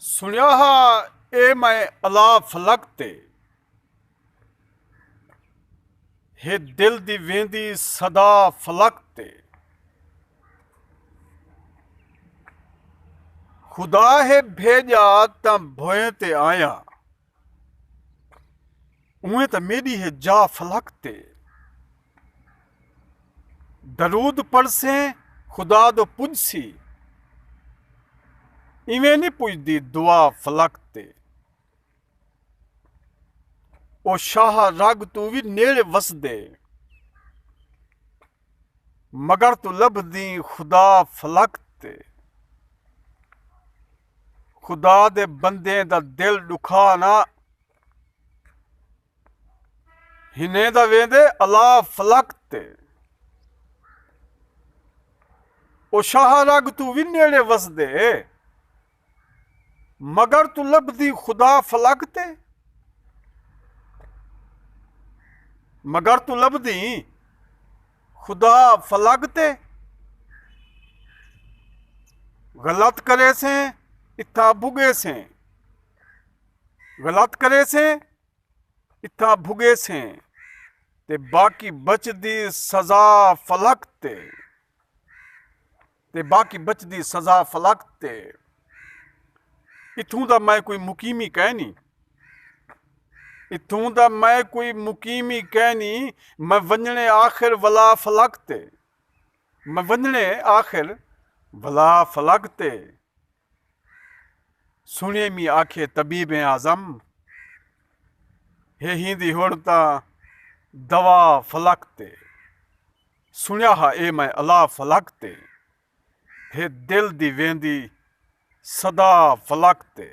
सुनिया हा ए मैं अला फलक ते हे दिल दी वेंदी सदा फलक ते खुदा है भेजा त भोए ते आया उहे त मेरी है जा फलक ते दरूद पढ़से खुदा दो पुजसी इवें नहीं पुजदी दुआ फलक ते ओ शाह रग तू भी नेड़े वसदे मगर तू लभदी खुदा फलक ते खुदा दे बंदे दा दिल दुखा ना हिने दा वेंदे अला फलक ते ओ शाह रग तू भी नेड़े वसदे मगर तू लभदी खुदा फलक ते मगर तू लभदी खुदा फलक ते गलत करे से इत्था भुगे से गलत करे से इत्था भुगे से ते बाकी बचदी सजा फलक ते बाकी बचदी सजा फलक ते इत्थों दा मैं कोई मुकीमी कहनी इत्थों दा मैं कोई मुकीमी कहनी मैं वंजने आखिर वला फलक ते मैं वंजने आखिर वला फलक ते सुने मी आखे तबीब आजम हे हिंदी होड़ता दवा फलक ते सुनिया हा ए मैं अला फलक ते हे दिल दी वेंदी सदा फलक ते।